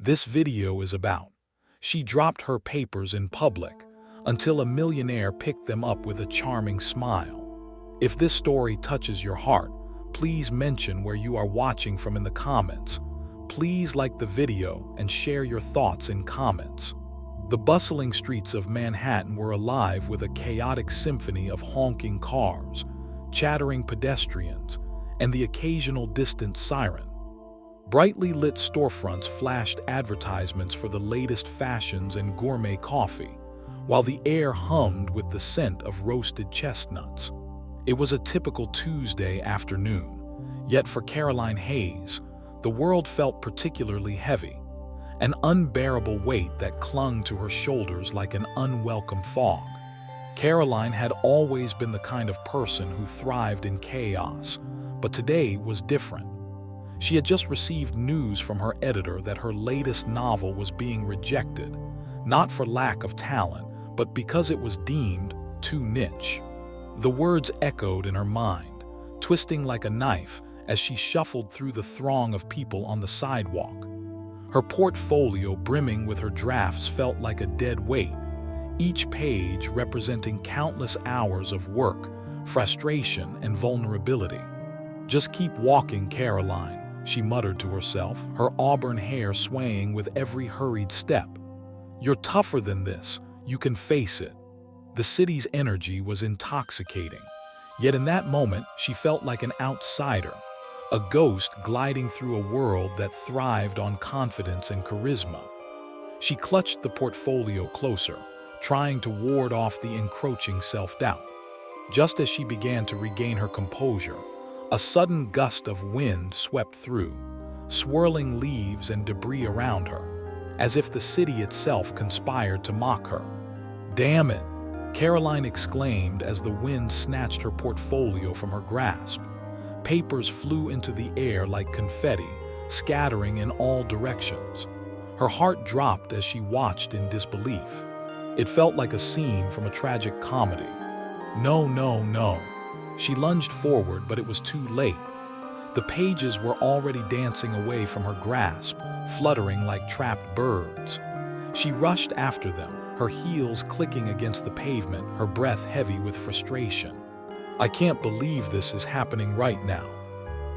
this video is about. She dropped her papers in public until a millionaire picked them up with a charming smile. If this story touches your heart, please mention where you are watching from in the comments. Please like the video and share your thoughts in comments. The bustling streets of Manhattan were alive with a chaotic symphony of honking cars, chattering pedestrians, and the occasional distant siren. Brightly lit storefronts flashed advertisements for the latest fashions and gourmet coffee, while the air hummed with the scent of roasted chestnuts. It was a typical Tuesday afternoon, yet for Caroline Hayes, the world felt particularly heavy, an unbearable weight that clung to her shoulders like an unwelcome fog. Caroline had always been the kind of person who thrived in chaos, but today was different. She had just received news from her editor that her latest novel was being rejected, not for lack of talent, but because it was deemed too niche. The words echoed in her mind, twisting like a knife as she shuffled through the throng of people on the sidewalk. Her portfolio brimming with her drafts felt like a dead weight, each page representing countless hours of work, frustration, and vulnerability. "Just keep walking, Caroline," she muttered to herself, her auburn hair swaying with every hurried step. "You're tougher than this. You can face it." The city's energy was intoxicating, yet in that moment she felt like an outsider, a ghost gliding through a world that thrived on confidence and charisma. She clutched the portfolio closer, trying to ward off the encroaching self-doubt. Just as she began to regain her composure, a sudden gust of wind swept through, swirling leaves and debris around her, as if the city itself conspired to mock her. "Damn it!" Caroline exclaimed as the wind snatched her portfolio from her grasp. Papers flew into the air like confetti, scattering in all directions. Her heart dropped as she watched in disbelief. It felt like a scene from a tragic comedy. No, no, no. She lunged forward, but it was too late. The pages were already dancing away from her grasp, fluttering like trapped birds. She rushed after them, her heels clicking against the pavement, her breath heavy with frustration. "I can't believe this is happening right now."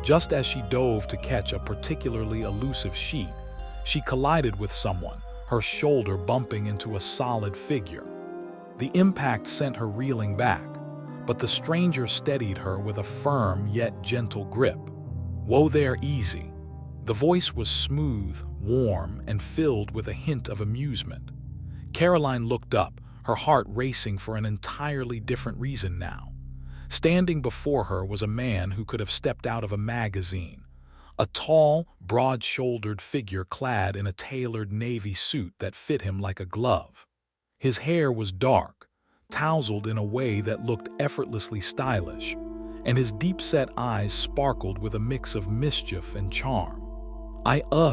Just as she dove to catch a particularly elusive sheet, she collided with someone, her shoulder bumping into a solid figure. The impact sent her reeling back, but the stranger steadied her with a firm yet gentle grip. "Whoa there, easy." The voice was smooth, warm, and filled with a hint of amusement. Caroline looked up, her heart racing for an entirely different reason now. Standing before her was a man who could have stepped out of a magazine, a tall, broad-shouldered figure clad in a tailored navy suit that fit him like a glove. His hair was dark, tousled in a way that looked effortlessly stylish, and his deep-set eyes sparkled with a mix of mischief and charm.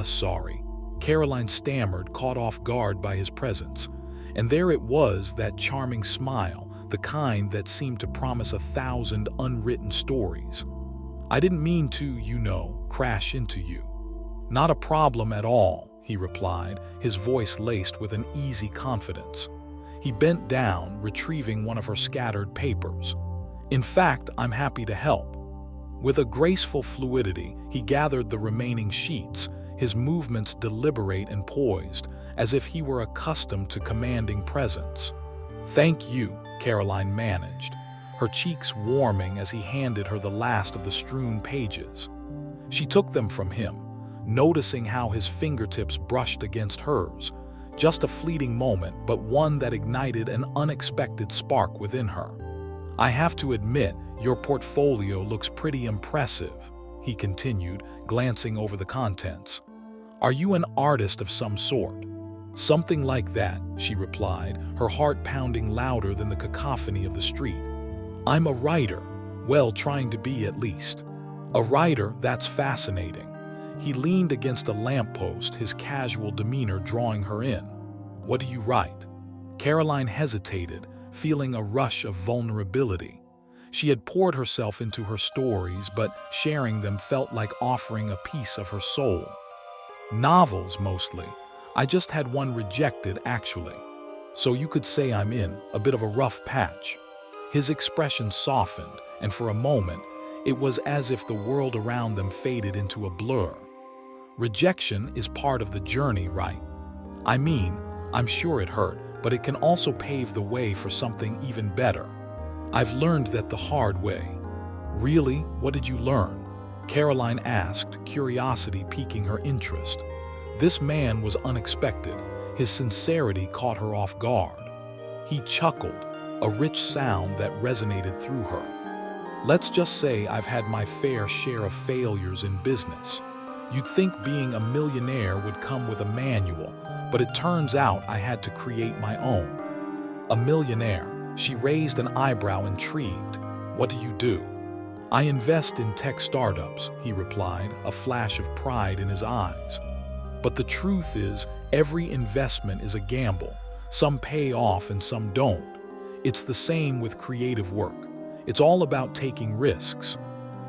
Sorry," Caroline stammered, caught off guard by his presence, and there it was, that charming smile, the kind that seemed to promise 1,000 unwritten stories. "I didn't mean to, crash into you." "Not a problem at all," he replied, his voice laced with an easy confidence. He bent down, retrieving one of her scattered papers. "In fact, I'm happy to help." With a graceful fluidity, he gathered the remaining sheets, his movements deliberate and poised, as if he were accustomed to commanding presence. "Thank you," Caroline managed, her cheeks warming as he handed her the last of the strewn pages. She took them from him, noticing how his fingertips brushed against hers. Just a fleeting moment, but one that ignited an unexpected spark within her. "I have to admit, your portfolio looks pretty impressive," he continued, glancing over the contents. "Are you an artist of some sort?" "Something like that," she replied, her heart pounding louder than the cacophony of the street. "I'm a writer, well, trying to be at least." "A writer? That's fascinating." He leaned against a lamppost, his casual demeanor drawing her in. "What do you write?" Caroline hesitated, feeling a rush of vulnerability. She had poured herself into her stories, but sharing them felt like offering a piece of her soul. Novels, mostly. I just had one rejected, actually. So you could say I'm in a bit of a rough patch. His expression softened, and for a moment, it was as if the world around them faded into a blur. Rejection is part of the journey, right? I mean, I'm sure it hurt, but it can also pave the way for something even better. I've learned that the hard way. Really? What did you learn? Caroline asked, curiosity piquing her interest. This man was unexpected. His sincerity caught her off guard. He chuckled, a rich sound that resonated through her. Let's just say I've had my fair share of failures in business. You'd think being a millionaire would come with a manual, but it turns out I had to create my own. A millionaire? She raised an eyebrow, intrigued. What do you do? I invest in tech startups, he replied, a flash of pride in his eyes. But the truth is, every investment is a gamble. Some pay off and some don't. It's the same with creative work. It's all about taking risks.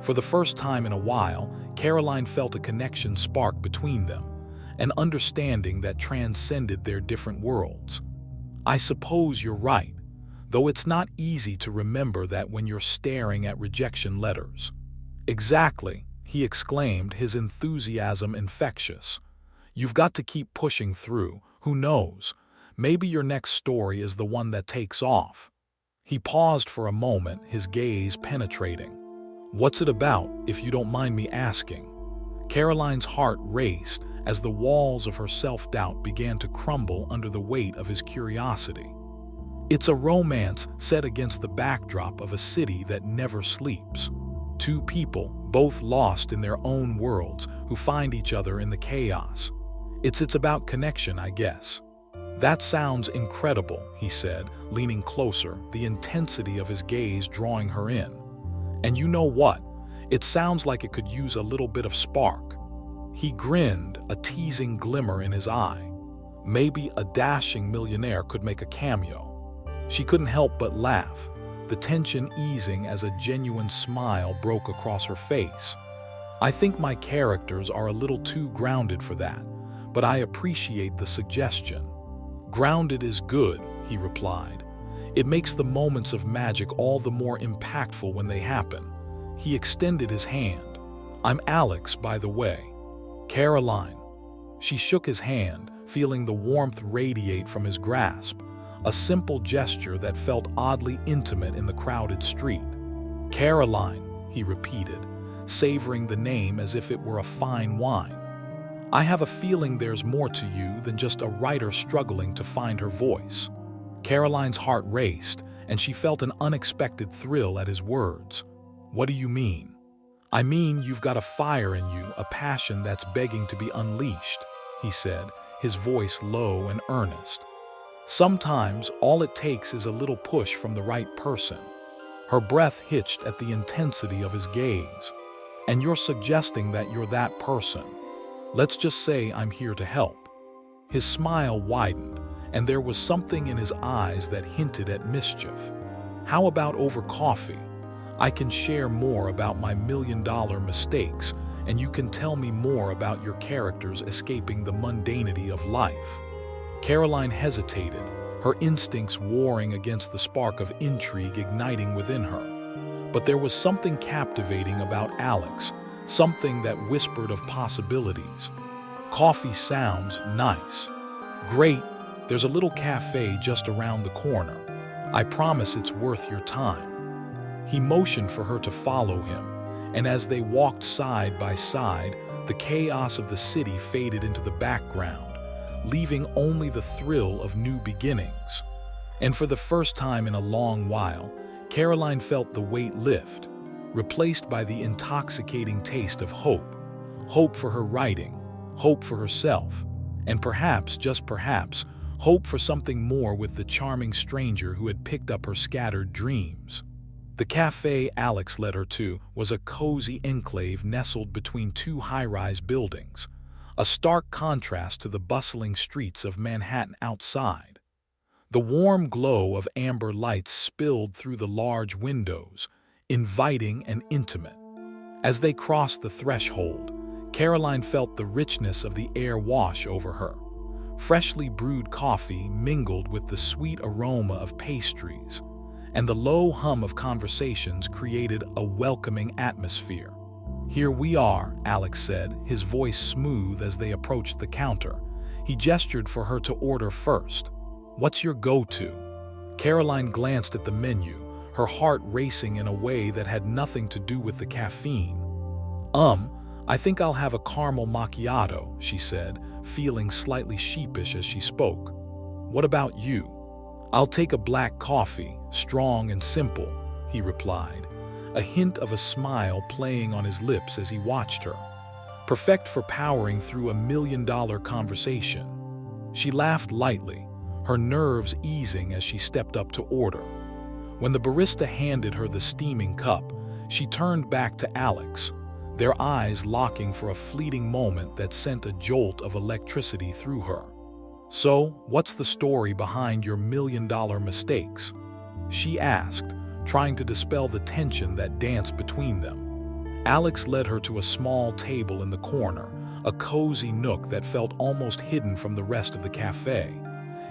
For the first time in a while, Caroline felt a connection spark between them, an understanding that transcended their different worlds. I suppose you're right, though it's not easy to remember that when you're staring at rejection letters. Exactly, he exclaimed, his enthusiasm infectious. You've got to keep pushing through. Who knows? Maybe your next story is the one that takes off. He paused for a moment, his gaze penetrating. What's it about, if you don't mind me asking? Caroline's heart raced as the walls of her self-doubt began to crumble under the weight of his curiosity. It's a romance set against the backdrop of a city that never sleeps. Two people, both lost in their own worlds, who find each other in the chaos. It's about connection, I guess. That sounds incredible, he said, leaning closer, the intensity of his gaze drawing her in. And you know what? It sounds like it could use a little bit of spark. He grinned, a teasing glimmer in his eye. Maybe a dashing millionaire could make a cameo. She couldn't help but laugh, the tension easing as a genuine smile broke across her face. I think my characters are a little too grounded for that, but I appreciate the suggestion. Grounded is good, he replied. It makes the moments of magic all the more impactful when they happen. He extended his hand. I'm Alex, by the way. Caroline. She shook his hand, feeling the warmth radiate from his grasp, a simple gesture that felt oddly intimate in the crowded street. Caroline, he repeated, savoring the name as if it were a fine wine. I have a feeling there's more to you than just a writer struggling to find her voice. Caroline's heart raced, and she felt an unexpected thrill at his words. What do you mean? I mean, you've got a fire in you, a passion that's begging to be unleashed, he said, his voice low and earnest. Sometimes all it takes is a little push from the right person. Her breath hitched at the intensity of his gaze. And you're suggesting that you're that person. Let's just say I'm here to help. His smile widened, and there was something in his eyes that hinted at mischief. How about over coffee? I can share more about my million-dollar mistakes, and you can tell me more about your characters escaping the mundanity of life. Caroline hesitated, her instincts warring against the spark of intrigue igniting within her. But there was something captivating about Alex, something that whispered of possibilities. Coffee sounds nice. Great, there's a little cafe just around the corner. I promise it's worth your time. He motioned for her to follow him, and as they walked side by side, the chaos of the city faded into the background, leaving only the thrill of new beginnings. And for the first time in a long while, Caroline felt the weight lift, replaced by the intoxicating taste of hope. Hope for her writing, hope for herself, and perhaps, just perhaps, hope for something more with the charming stranger who had picked up her scattered dreams. The cafe Alex led her to was a cozy enclave nestled between two high-rise buildings, a stark contrast to the bustling streets of Manhattan outside. The warm glow of amber lights spilled through the large windows, inviting and intimate. As they crossed the threshold, Caroline felt the richness of the air wash over her. Freshly brewed coffee mingled with the sweet aroma of pastries, and the low hum of conversations created a welcoming atmosphere. "Here we are," Alex said, his voice smooth as they approached the counter. He gestured for her to order first. "What's your go-to?" Caroline glanced at the menu, her heart racing in a way that had nothing to do with the caffeine. I think I'll have a caramel macchiato," she said, feeling slightly sheepish as she spoke. "What about you?" "I'll take a black coffee, strong and simple," he replied, a hint of a smile playing on his lips as he watched her. Perfect for powering through a million-dollar conversation. She laughed lightly, her nerves easing as she stepped up to order. When the barista handed her the steaming cup, she turned back to Alex, their eyes locking for a fleeting moment that sent a jolt of electricity through her. "So, what's the story behind your million-dollar mistakes?" she asked, trying to dispel the tension that danced between them. Alex led her to a small table in the corner, a cozy nook that felt almost hidden from the rest of the cafe.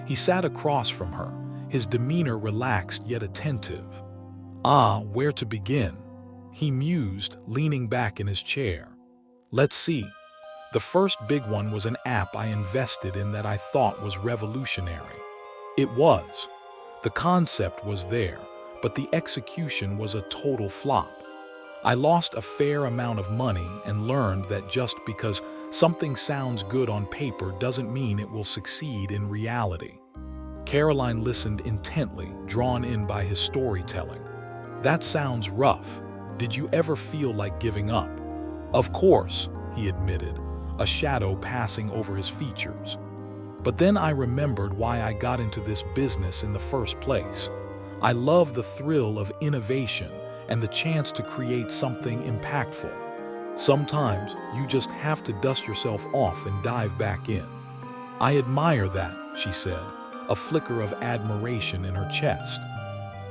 He sat across from her, his demeanor relaxed yet attentive. Where to begin?" he mused, leaning back in his chair. "Let's see. The first big one was an app I invested in that I thought was revolutionary. It was. The concept was there, but the execution was a total flop. I lost a fair amount of money and learned that just because something sounds good on paper doesn't mean it will succeed in reality." Caroline listened intently, drawn in by his storytelling. "That sounds rough. Did you ever feel like giving up?" "Of course," he admitted, a shadow passing over his features. "But then I remembered why I got into this business in the first place. I love the thrill of innovation and the chance to create something impactful. Sometimes you just have to dust yourself off and dive back in." "I admire that," she said, a flicker of admiration in her chest.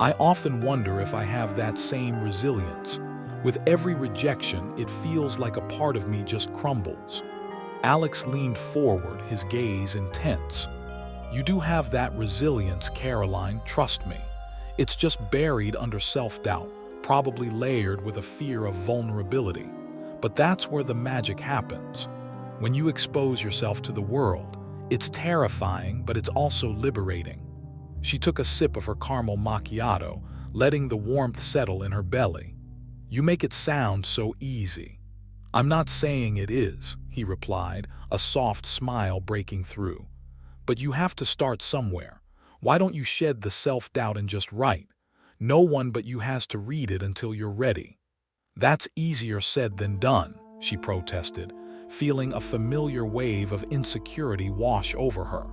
"I often wonder if I have that same resilience. With every rejection, it feels like a part of me just crumbles." Alex leaned forward, his gaze intense. "You do have that resilience, Caroline, trust me. It's just buried under self-doubt, probably layered with a fear of vulnerability. But that's where the magic happens. When you expose yourself to the world, it's terrifying, but it's also liberating." She took a sip of her caramel macchiato, letting the warmth settle in her belly. "You make it sound so easy." "I'm not saying it is," he replied, a soft smile breaking through. "But you have to start somewhere. Why don't you shed the self-doubt and just write? No one but you has to read it until you're ready." "That's easier said than done," she protested, feeling a familiar wave of insecurity wash over her.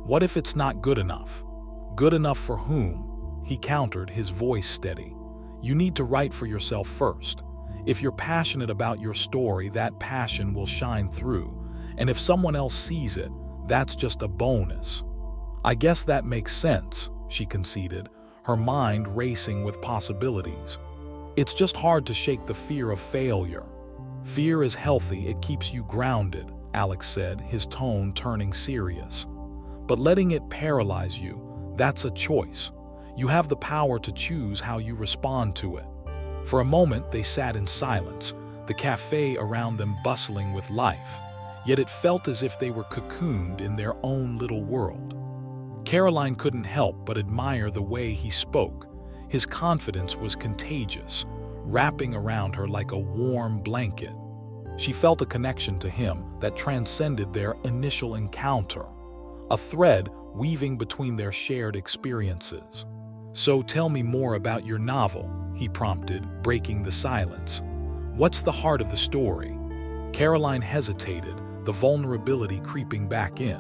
"What if it's not good enough?" "Good enough for whom?" he countered, his voice steady. "You need to write for yourself first. If you're passionate about your story, that passion will shine through. And if someone else sees it, that's just a bonus." "I guess that makes sense," she conceded, her mind racing with possibilities. "It's just hard to shake the fear of failure." "Fear is healthy, it keeps you grounded," Alex said, his tone turning serious. "But letting it paralyze you, that's a choice. You have the power to choose how you respond to it." For a moment they sat in silence, the cafe around them bustling with life, yet it felt as if they were cocooned in their own little world. Caroline couldn't help but admire the way he spoke. His confidence was contagious, wrapping around her like a warm blanket. She felt a connection to him that transcended their initial encounter, a thread weaving between their shared experiences. "So tell me more about your novel," he prompted, breaking the silence. "What's the heart of the story?" Caroline hesitated, the vulnerability creeping back in.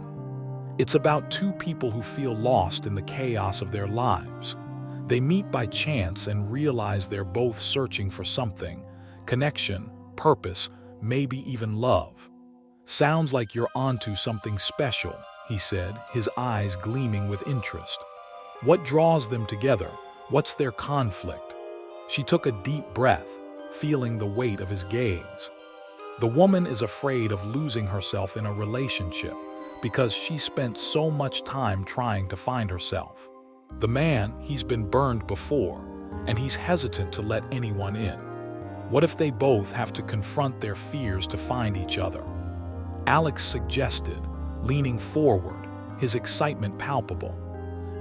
"It's about two people who feel lost in the chaos of their lives. They meet by chance and realize they're both searching for something: connection, purpose, maybe even love." "Sounds like you're onto something special," he said, his eyes gleaming with interest. "What draws them together? What's their conflict?" She took a deep breath, feeling the weight of his gaze. The woman is afraid of losing herself in a relationship because she spent so much time trying to find herself. The man, he's been burned before, and he's hesitant to let anyone in. What if they both have to confront their fears to find each other? Alex suggested, leaning forward, his excitement palpable.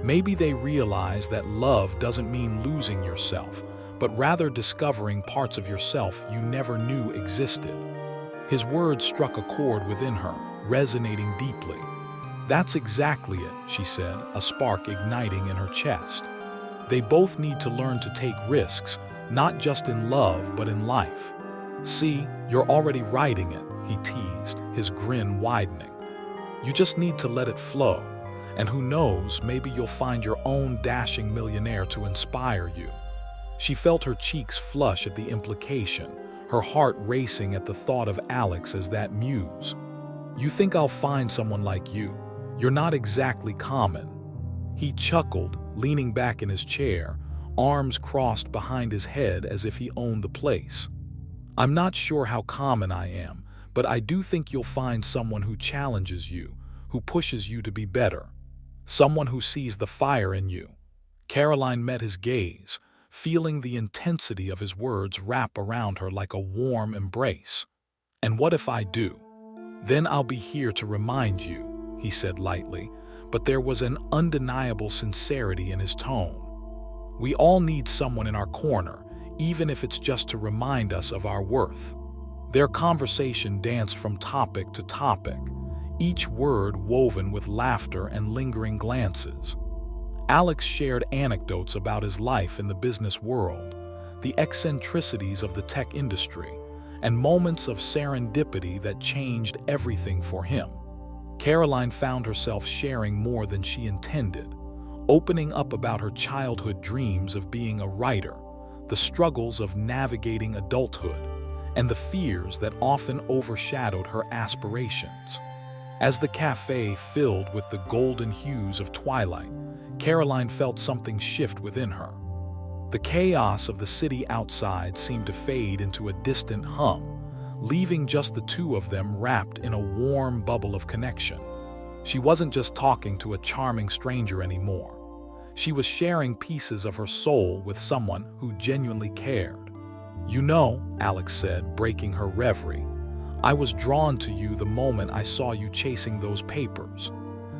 Maybe they realize that love doesn't mean losing yourself, but rather discovering parts of yourself you never knew existed. His words struck a chord within her, resonating deeply. "That's exactly it," she said, a spark igniting in her chest. "They both need to learn to take risks, not just in love, but in life." "See, you're already writing it," he teased, his grin widening. "You just need to let it flow, and who knows, maybe you'll find your own dashing millionaire to inspire you." She felt her cheeks flush at the implication, her heart racing at the thought of Alex as that muse. "You think I'll find someone like you? You're not exactly common." He chuckled, leaning back in his chair, arms crossed behind his head as if he owned the place. "I'm not sure how common I am, but I do think you'll find someone who challenges you, who pushes you to be better. Someone who sees the fire in you." Caroline met his gaze, feeling the intensity of his words wrap around her like a warm embrace. "And what if I do? Then I'll be here to remind you," he said lightly, but there was an undeniable sincerity in his tone. "We all need someone in our corner, even if it's just to remind us of our worth." Their conversation danced from topic to topic, each word woven with laughter and lingering glances. Alex shared anecdotes about his life in the business world, the eccentricities of the tech industry, and moments of serendipity that changed everything for him. Caroline found herself sharing more than she intended, opening up about her childhood dreams of being a writer, the struggles of navigating adulthood, and the fears that often overshadowed her aspirations. As the cafe filled with the golden hues of twilight, Caroline felt something shift within her. The chaos of the city outside seemed to fade into a distant hum, leaving just the two of them wrapped in a warm bubble of connection. She wasn't just talking to a charming stranger anymore. She was sharing pieces of her soul with someone who genuinely cared. "You know," Alex said, breaking her reverie, "I was drawn to you the moment I saw you chasing those papers.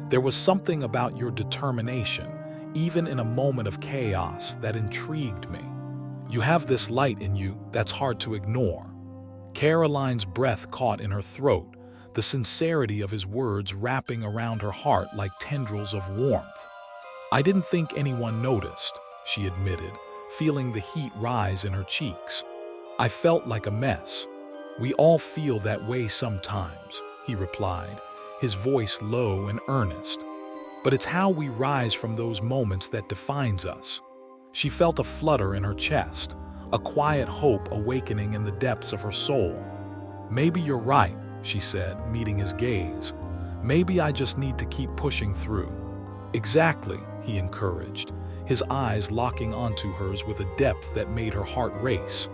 There was something about your determination, even in a moment of chaos, that intrigued me. You have this light in you that's hard to ignore." Caroline's breath caught in her throat, the sincerity of his words wrapping around her heart like tendrils of warmth. "I didn't think anyone noticed," she admitted, feeling the heat rise in her cheeks. "I felt like a mess." "We all feel that way sometimes," he replied, his voice low and earnest. "But it's how we rise from those moments that defines us." She felt a flutter in her chest, a quiet hope awakening in the depths of her soul. "Maybe you're right," she said, meeting his gaze. "Maybe I just need to keep pushing through." "Exactly," he encouraged, his eyes locking onto hers with a depth that made her heart race.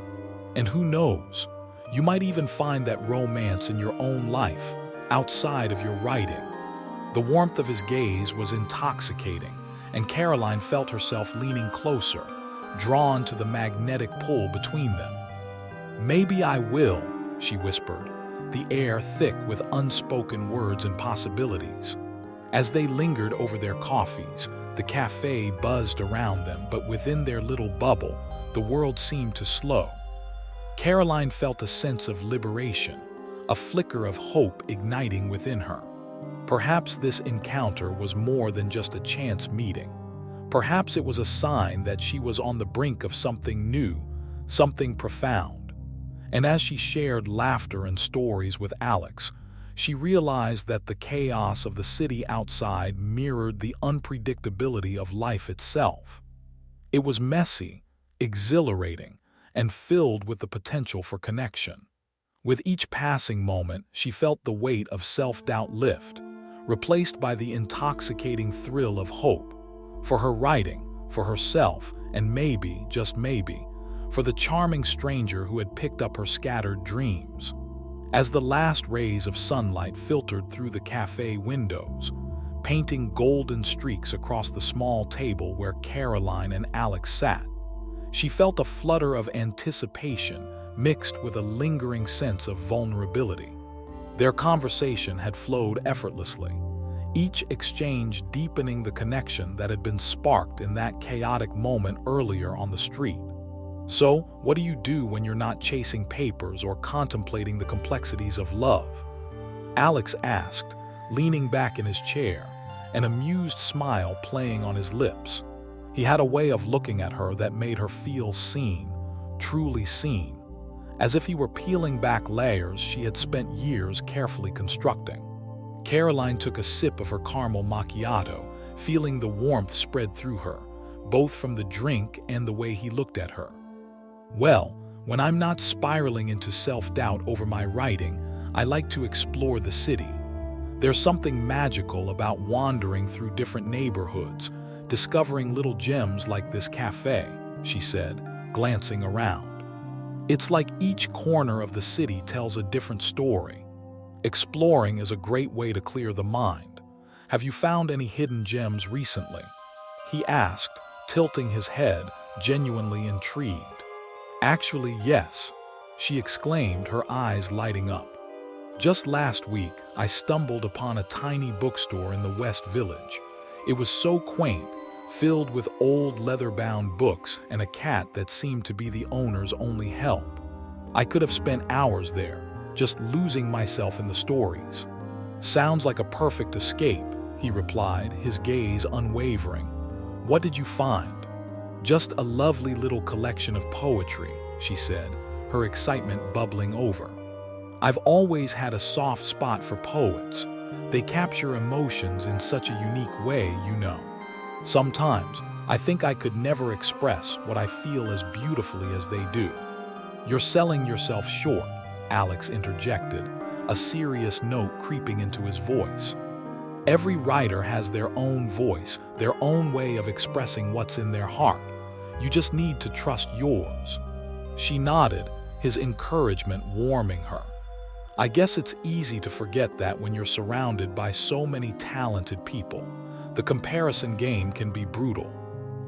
"And who knows, you might even find that romance in your own life, outside of your writing." The warmth of his gaze was intoxicating, and Caroline felt herself leaning closer, drawn to the magnetic pull between them. "Maybe I will," she whispered, the air thick with unspoken words and possibilities. As they lingered over their coffees, the cafe buzzed around them, but within their little bubble, the world seemed to slow. Caroline felt a sense of liberation, a flicker of hope igniting within her. Perhaps this encounter was more than just a chance meeting. Perhaps it was a sign that she was on the brink of something new, something profound. And as she shared laughter and stories with Alex, she realized that the chaos of the city outside mirrored the unpredictability of life itself. It was messy, exhilarating, and filled with the potential for connection. With each passing moment, she felt the weight of self-doubt lift, replaced by the intoxicating thrill of hope. For her writing, for herself, and maybe, just maybe, for the charming stranger who had picked up her scattered dreams. As the last rays of sunlight filtered through the cafe windows, painting golden streaks across the small table where Caroline and Alex sat, she felt a flutter of anticipation mixed with a lingering sense of vulnerability. Their conversation had flowed effortlessly, each exchange deepening the connection that had been sparked in that chaotic moment earlier on the street. "So, what do you do when you're not chasing papers or contemplating the complexities of love?" Alex asked, leaning back in his chair, an amused smile playing on his lips. He had a way of looking at her that made her feel seen, truly seen, as if he were peeling back layers she had spent years carefully constructing. Caroline took a sip of her caramel macchiato, feeling the warmth spread through her, both from the drink and the way he looked at her. "Well, when I'm not spiraling into self-doubt over my writing, I like to explore the city. There's something magical about wandering through different neighborhoods, discovering little gems like this cafe," she said, glancing around. "It's like each corner of the city tells a different story. Exploring is a great way to clear the mind. Have you found any hidden gems recently?" he asked, tilting his head, genuinely intrigued. "Actually, yes," she exclaimed, her eyes lighting up. "Just last week, I stumbled upon a tiny bookstore in the West Village. It was so quaint, filled with old leather-bound books and a cat that seemed to be the owner's only help. I could have spent hours there, just losing myself in the stories." "Sounds like a perfect escape," he replied, his gaze unwavering. "What did you find?" "Just a lovely little collection of poetry," she said, her excitement bubbling over. "I've always had a soft spot for poets. They capture emotions in such a unique way, you know. Sometimes, I think I could never express what I feel as beautifully as they do." "You're selling yourself short," Alex interjected, a serious note creeping into his voice. "Every writer has their own voice, their own way of expressing what's in their heart. You just need to trust yours." She nodded, his encouragement warming her. "I guess it's easy to forget that when you're surrounded by so many talented people. The comparison game can be brutal.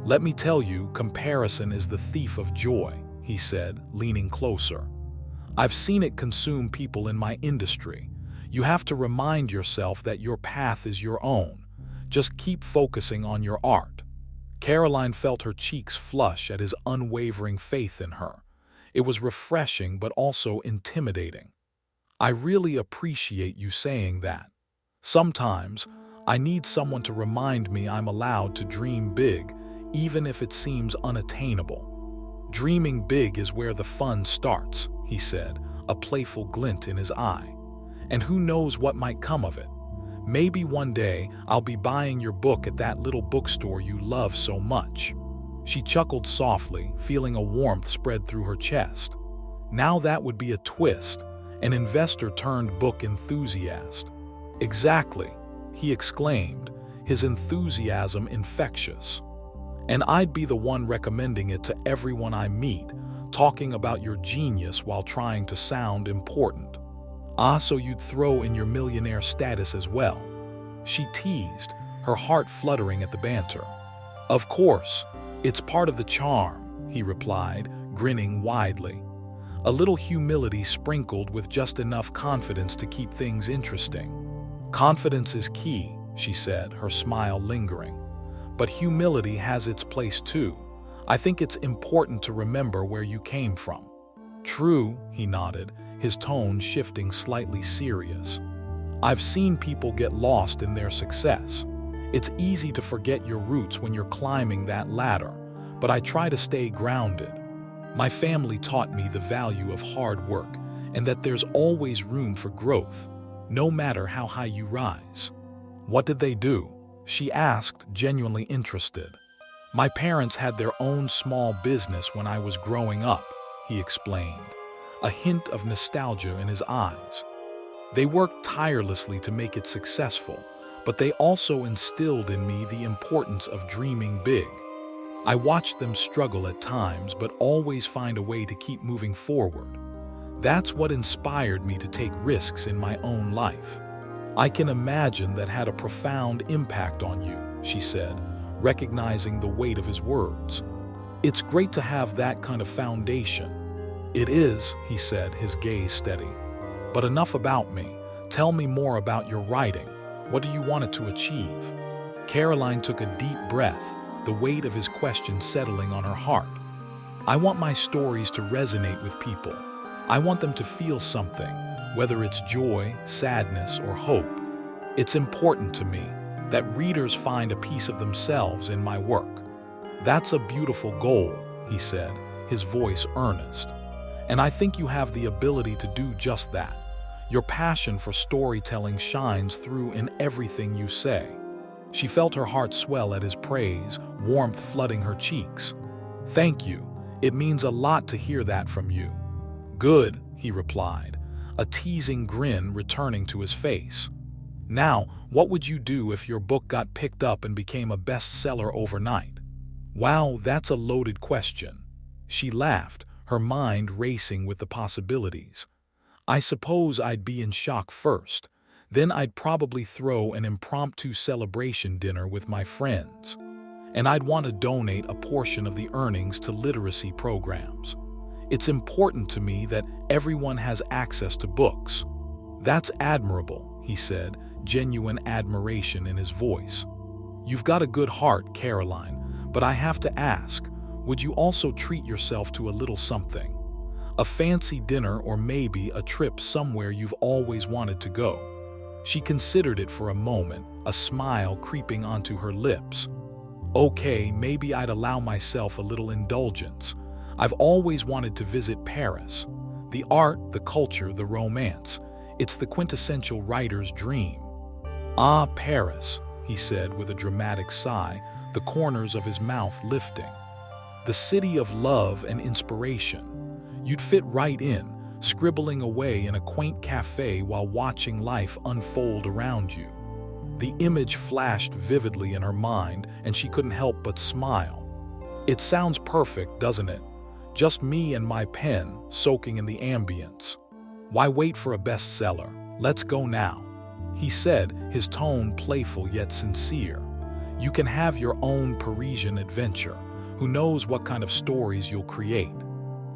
Let me tell you, comparison is the thief of joy," he said, leaning closer. "I've seen it consume people in my industry. You have to remind yourself that your path is your own. Just keep focusing on your art." Caroline felt her cheeks flush at his unwavering faith in her. It was refreshing but also intimidating. "I really appreciate you saying that. Sometimes, I need someone to remind me I'm allowed to dream big, even if it seems unattainable." "Dreaming big is where the fun starts," he said, a playful glint in his eye. "And who knows what might come of it? Maybe one day I'll be buying your book at that little bookstore you love so much." She chuckled softly, feeling a warmth spread through her chest. Now that would be a twist, an investor-turned-book enthusiast. "Exactly," he exclaimed, his enthusiasm infectious. "And I'd be the one recommending it to everyone I meet, talking about your genius while trying to sound important." "Ah, so you'd throw in your millionaire status as well?" she teased, her heart fluttering at the banter. "Of course, it's part of the charm," he replied, grinning widely. A little humility sprinkled with just enough confidence to keep things interesting. "Confidence is key," she said, her smile lingering. "But humility has its place too. I think it's important to remember where you came from." "True," he nodded, his tone shifting slightly serious. "I've seen people get lost in their success. It's easy to forget your roots when you're climbing that ladder, but I try to stay grounded. My family taught me the value of hard work and that there's always room for growth, no matter how high you rise." "What did they do?" she asked, genuinely interested. "My parents had their own small business when I was growing up," he explained, a hint of nostalgia in his eyes. "They worked tirelessly to make it successful, but they also instilled in me the importance of dreaming big. I watched them struggle at times, but always find a way to keep moving forward. That's what inspired me to take risks in my own life. I can imagine that had a profound impact on you, she said, recognizing the weight of his words. It's great to have that kind of foundation. It is, he said, his gaze steady. But enough about me. Tell me more about your writing. What do you want it to achieve? Caroline took a deep breath, the weight of his question settling on her heart. I want my stories to resonate with people. I want them to feel something, whether it's joy, sadness, or hope. It's important to me that readers find a piece of themselves in my work. That's a beautiful goal, he said, his voice earnest. And I think you have the ability to do just that. Your passion for storytelling shines through in everything you say. She felt her heart swell at his praise, warmth flooding her cheeks. Thank you. It means a lot to hear that from you. Good, he replied, a teasing grin returning to his face. Now, what would you do if your book got picked up and became a bestseller overnight? Wow, that's a loaded question. She laughed, her mind racing with the possibilities. I suppose I'd be in shock first. Then I'd probably throw an impromptu celebration dinner with my friends. And I'd want to donate a portion of the earnings to literacy programs. It's important to me that everyone has access to books. That's admirable, he said, genuine admiration in his voice. You've got a good heart, Caroline, but I have to ask, would you also treat yourself to a little something? A fancy dinner or maybe a trip somewhere you've always wanted to go? She considered it for a moment, a smile creeping onto her lips. Okay, maybe I'd allow myself a little indulgence. I've always wanted to visit Paris. The art, the culture, the romance. It's the quintessential writer's dream. Ah, Paris, he said with a dramatic sigh, the corners of his mouth lifting. The city of love and inspiration. You'd fit right in, scribbling away in a quaint cafe while watching life unfold around you. The image flashed vividly in her mind, and she couldn't help but smile. It sounds perfect, doesn't it? Just me and my pen, soaking in the ambience. Why wait for a bestseller? Let's go now, he said, his tone playful yet sincere. You can have your own Parisian adventure. Who knows what kind of stories you'll create?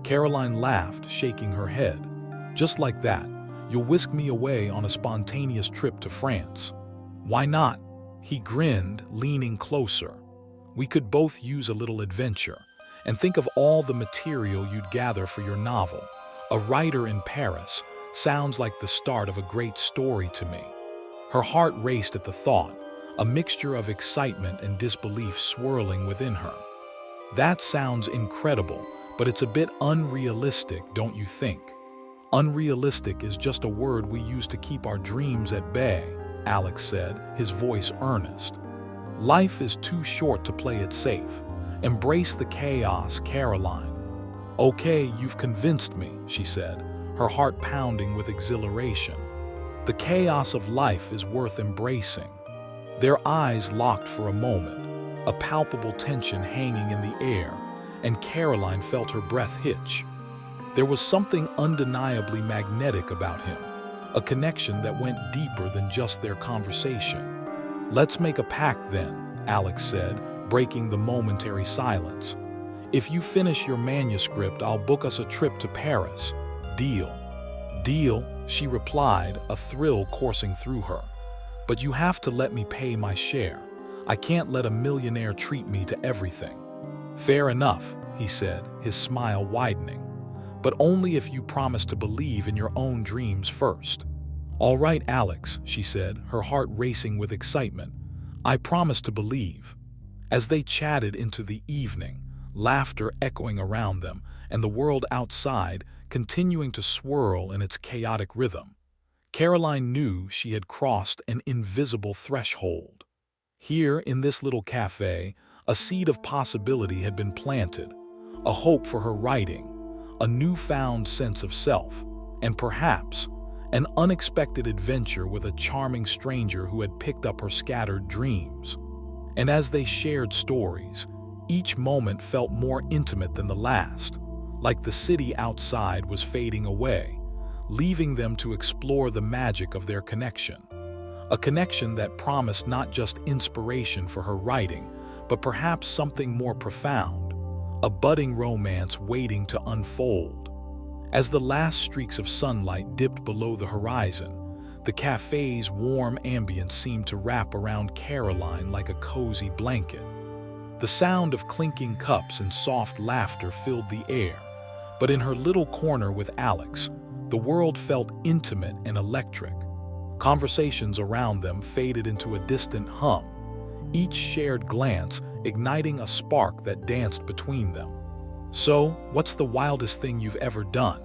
Caroline laughed, shaking her head. Just like that, you'll whisk me away on a spontaneous trip to France. Why not? He grinned, leaning closer. We could both use a little adventure. And think of all the material you'd gather for your novel. A writer in Paris sounds like the start of a great story to me. Her heart raced at the thought, a mixture of excitement and disbelief swirling within her. That sounds incredible, but it's a bit unrealistic, don't you think? Unrealistic is just a word we use to keep our dreams at bay, Alex said, his voice earnest. Life is too short to play it safe. Embrace the chaos, Caroline. Okay, you've convinced me, she said, her heart pounding with exhilaration. The chaos of life is worth embracing. Their eyes locked for a moment, a palpable tension hanging in the air, and Caroline felt her breath hitch. There was something undeniably magnetic about him, a connection that went deeper than just their conversation. Let's make a pact then, Alex said, breaking the momentary silence. If you finish your manuscript, I'll book us a trip to Paris. Deal. Deal, she replied, a thrill coursing through her. But you have to let me pay my share. I can't let a millionaire treat me to everything. Fair enough, he said, his smile widening. But only if you promise to believe in your own dreams first. All right, Alex, she said, her heart racing with excitement. I promise to believe. As they chatted into the evening, laughter echoing around them, and the world outside continuing to swirl in its chaotic rhythm, Caroline knew she had crossed an invisible threshold. Here, in this little cafe, a seed of possibility had been planted, a hope for her writing, a newfound sense of self, and perhaps an unexpected adventure with a charming stranger who had picked up her scattered dreams. And as they shared stories, each moment felt more intimate than the last, like the city outside was fading away, leaving them to explore the magic of their connection. A connection that promised not just inspiration for her writing, but perhaps something more profound, a budding romance waiting to unfold. As the last streaks of sunlight dipped below the horizon, the cafe's warm ambience seemed to wrap around Caroline like a cozy blanket. The sound of clinking cups and soft laughter filled the air, but in her little corner with Alex, the world felt intimate and electric. Conversations around them faded into a distant hum, each shared glance igniting a spark that danced between them. "So, what's the wildest thing you've ever done?"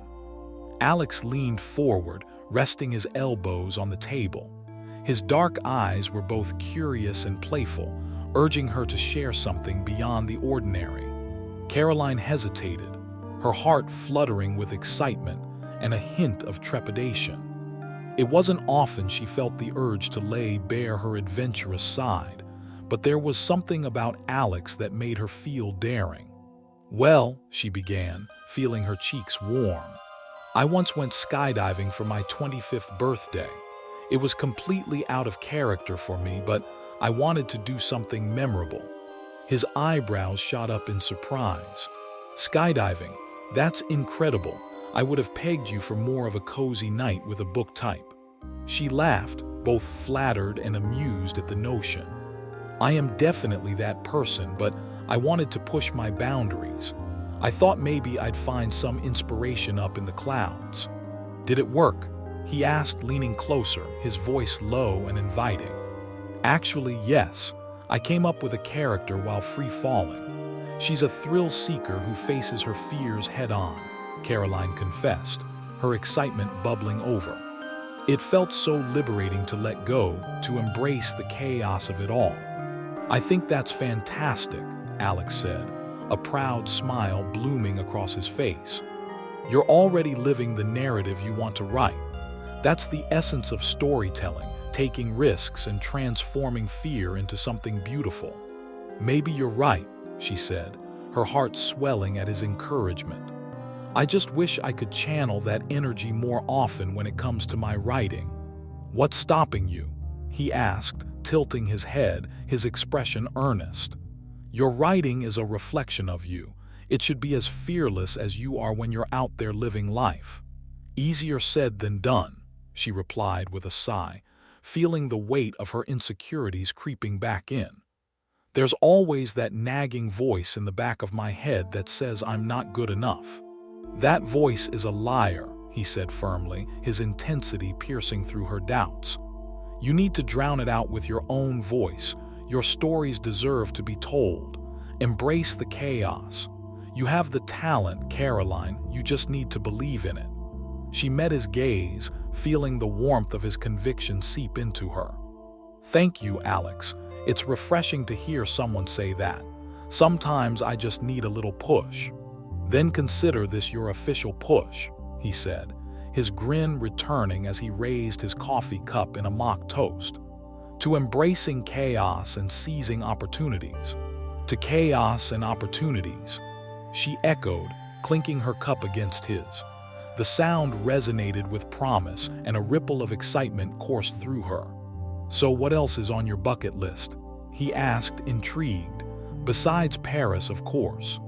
Alex leaned forward, resting his elbows on the table. His dark eyes were both curious and playful, urging her to share something beyond the ordinary. Caroline hesitated, her heart fluttering with excitement and a hint of trepidation. It wasn't often she felt the urge to lay bare her adventurous side, but there was something about Alex that made her feel daring. "Well," she began, feeling her cheeks warm, "I once went skydiving for my 25th birthday. It was completely out of character for me, but I wanted to do something memorable." His eyebrows shot up in surprise. "Skydiving? That's incredible. I would have pegged you for more of a cozy night with a book type." She laughed, both flattered and amused at the notion. "I am definitely that person, but I wanted to push my boundaries. I thought maybe I'd find some inspiration up in the clouds." "Did it work?" he asked, leaning closer, his voice low and inviting. "Actually, yes. I came up with a character while free-falling. She's a thrill-seeker who faces her fears head-on," Caroline confessed, her excitement bubbling over. It felt so liberating to let go, to embrace the chaos of it all. "I think that's fantastic," Alex said, a proud smile blooming across his face. "You're already living the narrative you want to write. That's the essence of storytelling, taking risks and transforming fear into something beautiful." "Maybe you're right," she said, her heart swelling at his encouragement. "I just wish I could channel that energy more often when it comes to my writing." "What's stopping you?" he asked, tilting his head, his expression earnest. "Your writing is a reflection of you. It should be as fearless as you are when you're out there living life." "Easier said than done," she replied with a sigh, feeling the weight of her insecurities creeping back in. "There's always that nagging voice in the back of my head that says I'm not good enough." "That voice is a liar," he said firmly, his intensity piercing through her doubts. "You need to drown it out with your own voice. Your stories deserve to be told. Embrace the chaos. You have the talent, Caroline, you just need to believe in it." She met his gaze, feeling the warmth of his conviction seep into her. "Thank you, Alex. It's refreshing to hear someone say that. Sometimes I just need a little push." "Then consider this your official push," he said, his grin returning as he raised his coffee cup in a mock toast. "To embracing chaos and seizing opportunities." "To chaos and opportunities," she echoed, clinking her cup against his. The sound resonated with promise, and a ripple of excitement coursed through her. "So what else is on your bucket list?" he asked, intrigued. "Besides Paris, of course."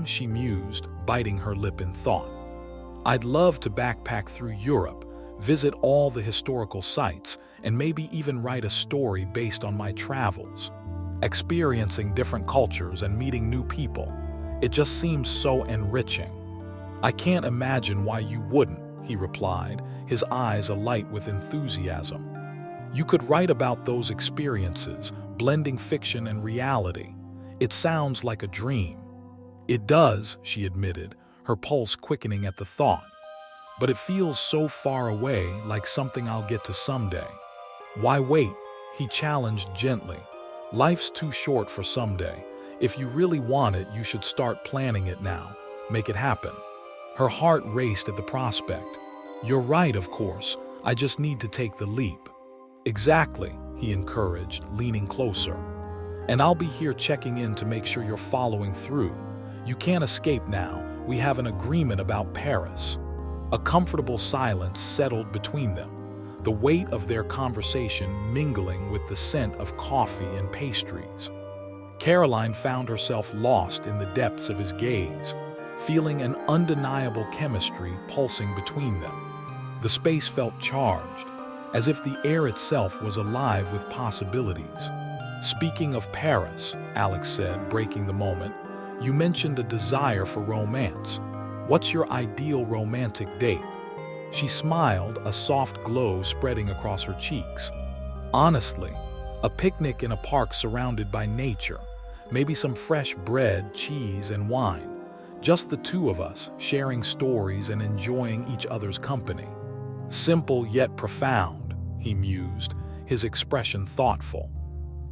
She mused, biting her lip in thought. "I'd love to backpack through Europe, visit all the historical sites, and maybe even write a story based on my travels. Experiencing different cultures and meeting new people, it just seems so enriching." "I can't imagine why you wouldn't," he replied, his eyes alight with enthusiasm. "You could write about those experiences, blending fiction and reality. It sounds like a dream." "It does," she admitted, her pulse quickening at the thought. "But it feels so far away, like something I'll get to someday." "Why wait?" he challenged gently. "Life's too short for someday. If you really want it, you should start planning it now. Make it happen." Her heart raced at the prospect. "You're right, of course. I just need to take the leap." "Exactly," he encouraged, leaning closer. "And I'll be here checking in to make sure you're following through. You can't escape now. We have an agreement about Paris." A comfortable silence settled between them, the weight of their conversation mingling with the scent of coffee and pastries. Caroline found herself lost in the depths of his gaze, feeling an undeniable chemistry pulsing between them. The space felt charged, as if the air itself was alive with possibilities. "Speaking of Paris," Alex said, breaking the moment, "you mentioned a desire for romance. What's your ideal romantic date?" She smiled, a soft glow spreading across her cheeks. "Honestly, a picnic in a park surrounded by nature, maybe some fresh bread, cheese, and wine. Just the two of us, sharing stories and enjoying each other's company." "Simple yet profound," he mused, his expression thoughtful.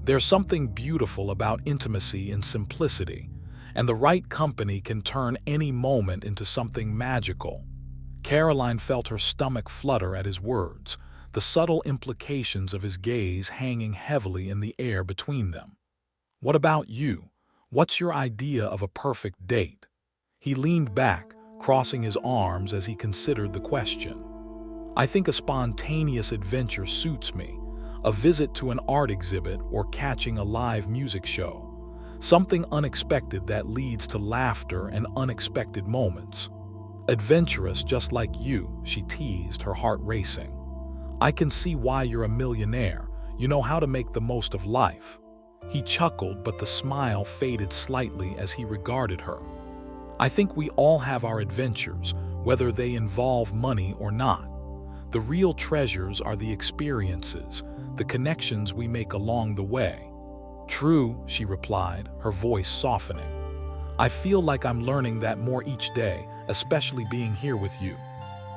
"There's something beautiful about intimacy and simplicity, and the right company can turn any moment into something magical." Caroline felt her stomach flutter at his words, the subtle implications of his gaze hanging heavily in the air between them. "What about you? What's your idea of a perfect date?" He leaned back, crossing his arms as he considered the question. "I think a spontaneous adventure suits me, a visit to an art exhibit or catching a live music show. Something unexpected that leads to laughter and unexpected moments." "Adventurous just like you," she teased, her heart racing. "I can see why you're a millionaire. You know how to make the most of life." He chuckled, but the smile faded slightly as he regarded her. "I think we all have our adventures, whether they involve money or not. The real treasures are the experiences, the connections we make along the way." "True," she replied, her voice softening. "I feel like I'm learning that more each day, especially being here with you."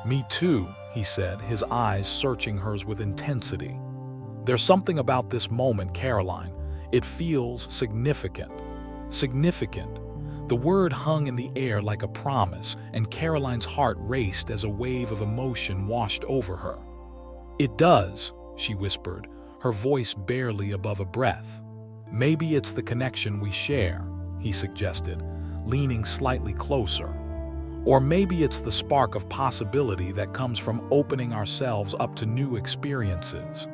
"Me too," he said, his eyes searching hers with intensity. "There's something about this moment, Caroline. It feels significant." Significant. The word hung in the air like a promise, and Caroline's heart raced as a wave of emotion washed over her. "It does," she whispered, her voice barely above a breath. "Maybe it's the connection we share," he suggested, leaning slightly closer. "Or maybe it's the spark of possibility that comes from opening ourselves up to new experiences."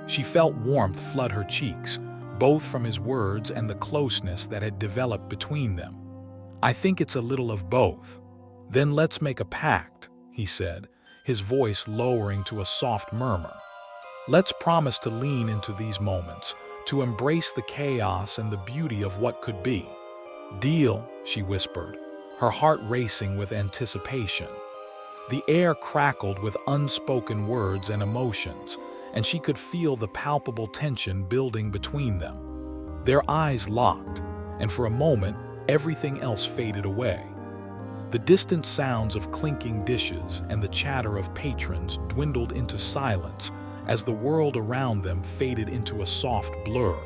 She felt warmth flood her cheeks, both from his words and the closeness that had developed between them. "I think it's a little of both." "Then let's make a pact," he said, his voice lowering to a soft murmur. "Let's promise to lean into these moments, to embrace the chaos and the beauty of what could be." "Deal," she whispered, her heart racing with anticipation. The air crackled with unspoken words and emotions, and she could feel the palpable tension building between them. Their eyes locked, and for a moment, everything else faded away. The distant sounds of clinking dishes and the chatter of patrons dwindled into silence as the world around them faded into a soft blur.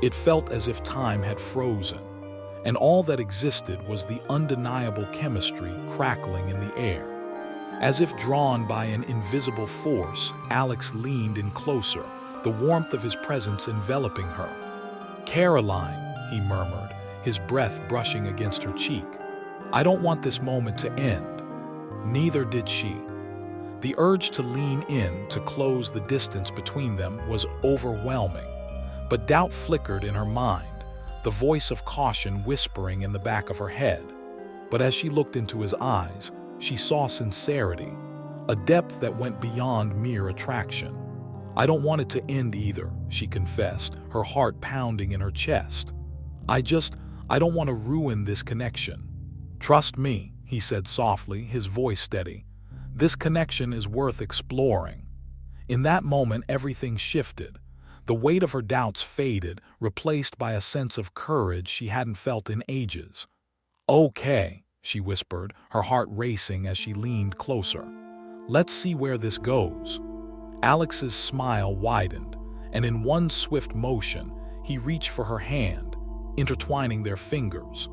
It felt as if time had frozen, and all that existed was the undeniable chemistry crackling in the air. As if drawn by an invisible force, Alex leaned in closer, the warmth of his presence enveloping her. "Caroline," he murmured, his breath brushing against her cheek. "I don't want this moment to end." Neither did she. The urge to lean in, to close the distance between them, was overwhelming. But doubt flickered in her mind, the voice of caution whispering in the back of her head. But as she looked into his eyes, she saw sincerity, a depth that went beyond mere attraction. "I don't want it to end either," she confessed, her heart pounding in her chest. I don't want to ruin this connection." "Trust me," he said softly, his voice steady. "This connection is worth exploring." In that moment, everything shifted. The weight of her doubts faded, replaced by a sense of courage she hadn't felt in ages. "Okay," she whispered, her heart racing as she leaned closer. "Let's see where this goes." Alex's smile widened, and in one swift motion, he reached for her hand, intertwining their fingers.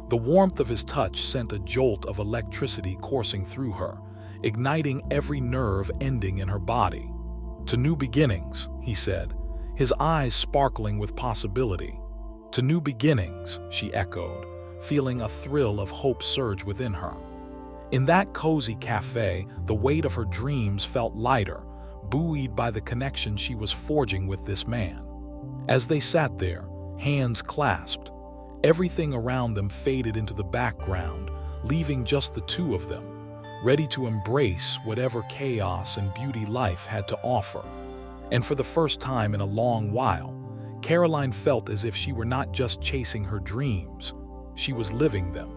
The warmth of his touch sent a jolt of electricity coursing through her, igniting every nerve ending in her body. "To new beginnings," he said, his eyes sparkling with possibility. "To new beginnings," she echoed, feeling a thrill of hope surge within her. In that cozy cafe, the weight of her dreams felt lighter, buoyed by the connection she was forging with this man. As they sat there, hands clasped, everything around them faded into the background, leaving just the two of them, ready to embrace whatever chaos and beauty life had to offer. And for the first time in a long while, Caroline felt as if she were not just chasing her dreams, she was living them.